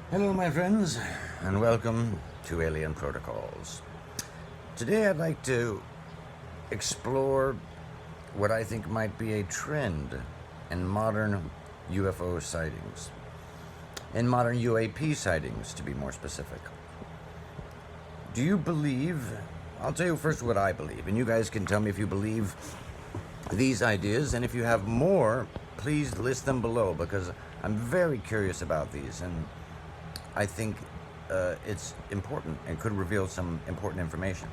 Hello, my friends, and welcome to Alien Protocols. Today, I'd like to explore what I think might be a trend in modern UFO sightings, in modern UAP sightings, to be more specific. Do you believe? I'll tell you first what I believe, and you guys can tell me if you believe these ideas, and if you have more, please list them below because I'm very curious about these, and I think it's important and could reveal some important information.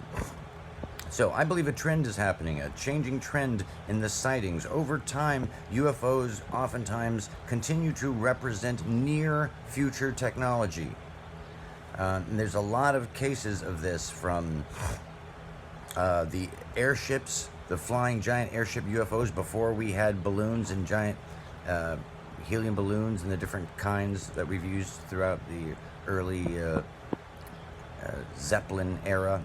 So I believe a trend is happening, a changing trend in the sightings. Over time, UFOs oftentimes continue to represent near future technology. And there's a lot of cases of this from the airships, the flying giant airship UFOs before we had balloons and giant helium balloons and the different kinds that we've used throughout the early Zeppelin era.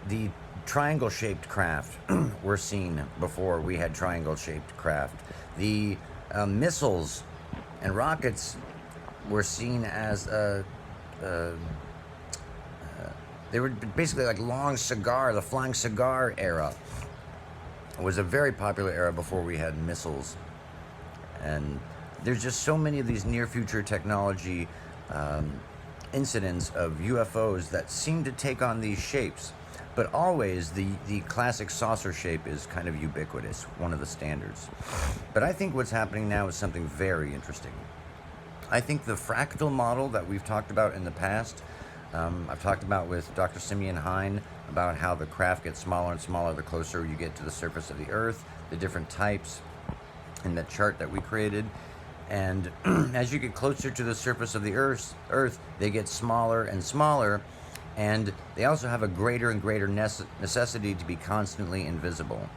The triangle-shaped craft were seen before we had triangle-shaped craft. The missiles and rockets were seen as they were basically like long cigar. The flying cigar era was a very popular era before we had missiles. And there's just so many of these near future technology incidents of UFOs that seem to take on these shapes. But always the classic saucer shape is kind of ubiquitous, one of the standards. But I think what's happening now is something very interesting. I think the fractal model that we've talked about in the past, I've talked about with Dr. Simeon Hein about how the craft gets smaller and smaller the closer you get to the surface of the Earth, the different types in the chart that we created. And as you get closer to the surface of the Earth, they get smaller and smaller, and they also have a greater and greater necessity to be constantly invisible,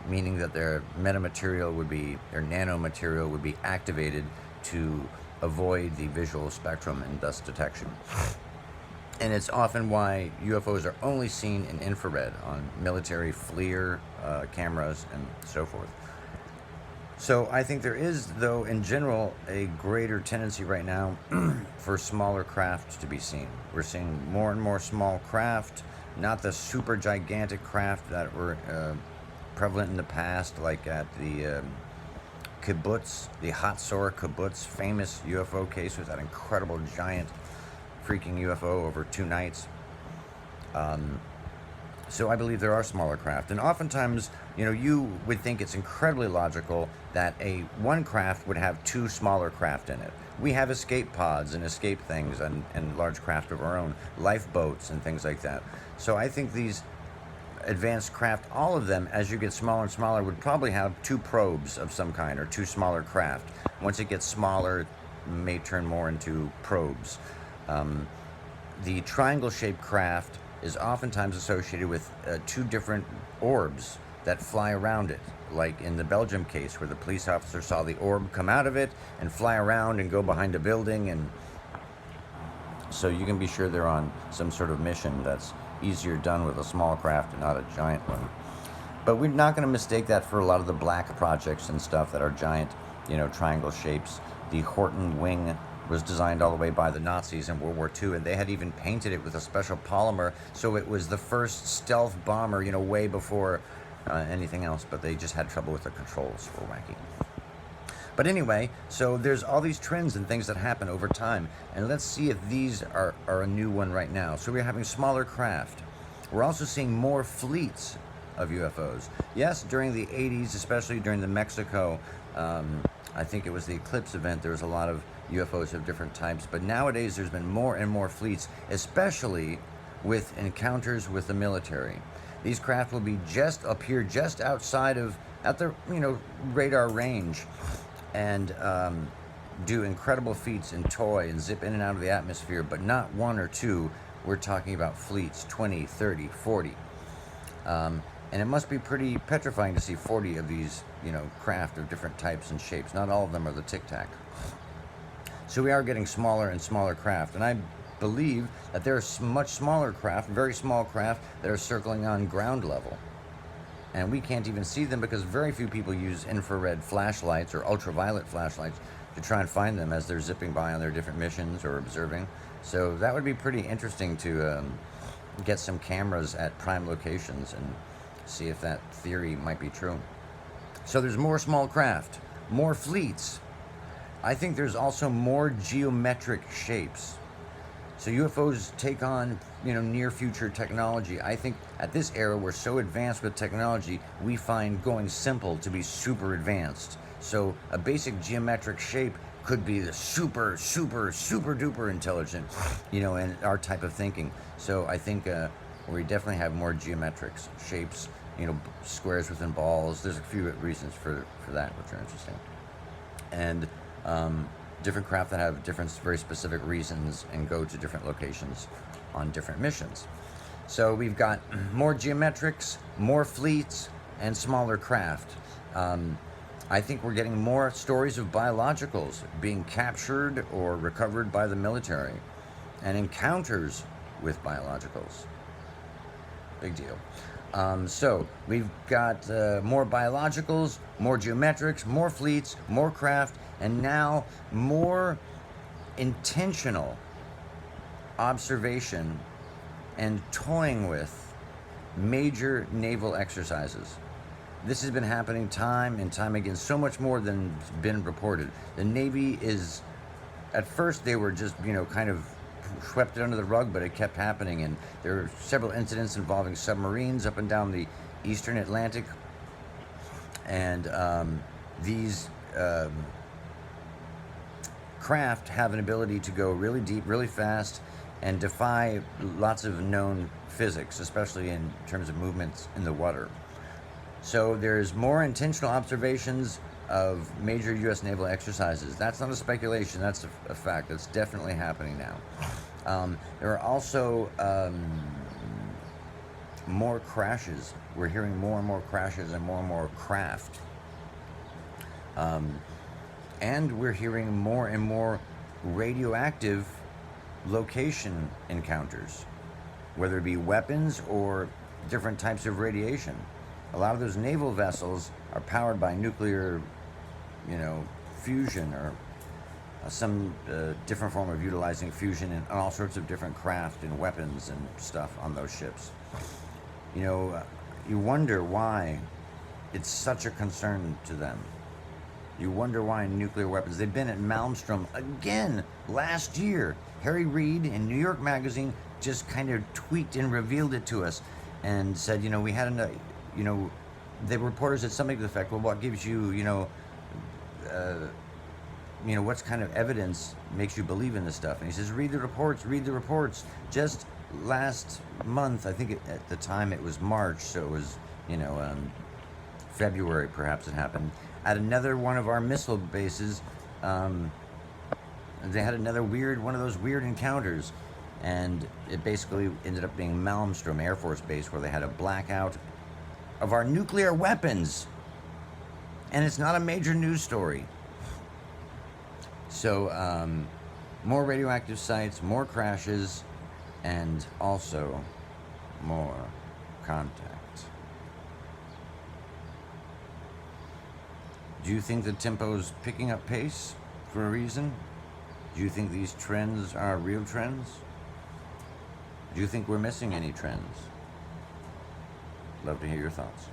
meaning that their metamaterial would be, their nanomaterial would be activated to avoid the visual spectrum and thus detection. And it's often why UFOs are only seen in infrared on military FLIR cameras and so forth. So I think there is, though, in general, a greater tendency right now for smaller craft to be seen. We're seeing more and more small craft, not the super gigantic craft that were prevalent in the past, like at the kibbutz, the Hatzor kibbutz, famous UFO case with that incredible giant freaking UFO over 2 nights. So I believe there are smaller craft, and oftentimes, you would think it's incredibly logical that one craft would have 2 smaller craft in it. We have escape pods and escape things and large craft of our own, lifeboats and things like that. So I think these advanced craft, all of them, as you get smaller and smaller, would probably have 2 probes of some kind or 2 smaller craft. Once it gets smaller, it may turn more into probes. The triangle-shaped craft is oftentimes associated with 2 different orbs that fly around it, like in the Belgium case where the police officer saw the orb come out of it and fly around and go behind a building, and so you can be sure they're on some sort of mission that's easier done with a small craft and not a giant one. But we're not going to mistake that for a lot of the black projects and stuff that are giant, triangle shapes. The Horton wing was designed all the way by the Nazis in World War II, and they had even painted it with a special polymer, so it was the first stealth bomber, way before anything else, but they just had trouble with the controls. Were wacky. But anyway, so there's all these trends and things that happen over time, and let's see if these are a new one right now. So we're having smaller craft. We're also seeing more fleets of UFOs. Yes, during the 80s, especially during the Mexico, I think it was the Eclipse event, there was a lot of UFOs of different types, but nowadays there's been more and more fleets, especially with encounters with the military. These craft will appear just outside of, at the radar range, and do incredible feats and toy and zip in and out of the atmosphere, but not 1 or 2. We're talking about fleets, 20, 30, 40. And it must be pretty petrifying to see 40 of these, craft of different types and shapes. Not all of them are the Tic Tac. So we are getting smaller and smaller craft, and I believe that there are much smaller craft, very small craft, that are circling on ground level. and we can't even see them because very few people use infrared flashlights or ultraviolet flashlights to try and find them as they're zipping by on their different missions or observing. So that would be pretty interesting to get some cameras at prime locations and see if that theory might be true. So there's more small craft, more fleets. I think there's also more geometric shapes. So UFOs take on, near future technology. I think at this era we're so advanced with technology, we find going simple to be super advanced. So a basic geometric shape could be the super, super, super duper intelligent, and our type of thinking. So I think we definitely have more geometric shapes, squares within balls. There's a few reasons for that, which are interesting. And different craft that have different, very specific reasons and go to different locations on different missions. So we've got more geometrics, more fleets, and smaller craft. I think we're getting more stories of biologicals being captured or recovered by the military, and encounters with biologicals. Big deal. So we've got more biologicals, more geometrics, more fleets, more craft, and now more intentional observation and toying with major naval exercises. This has been happening time and time again, so much more than been reported. The Navy is, at first they were just, kind of swept it under the rug, but it kept happening, and there were several incidents involving submarines up and down the eastern Atlantic, and these craft have an ability to go really deep, really fast, and defy lots of known physics, especially in terms of movements in the water. So there's more intentional observations of major U.S. naval exercises. That's not a speculation, that's a fact. That's definitely happening now. There are also more crashes. We're hearing more and more crashes and more craft. And we're hearing more and more radioactive location encounters, whether it be weapons or different types of radiation. A lot of those naval vessels are powered by nuclear, fusion or some different form of utilizing fusion in all sorts of different craft and weapons and stuff on those ships. You wonder why it's such a concern to them. You wonder why nuclear weapons. They've been at Malmstrom again last year. Harry Reid in New York Magazine just kind of tweaked and revealed it to us and said, we had enough, the reporters said something to the effect, well, what gives you, what's kind of evidence makes you believe in this stuff? And he says, read the reports. Just last month, I think at the time it was March, so it was, February perhaps it happened. At another one of our missile bases, they had another one of those weird encounters, and it basically ended up being Malmstrom Air Force Base, where they had a blackout of our nuclear weapons, and it's not a major news story. So more radioactive sites, more crashes, and also more contact. Do you think the tempo's picking up pace for a reason? Do you think these trends are real trends? Do you think we're missing any trends? Love to hear your thoughts.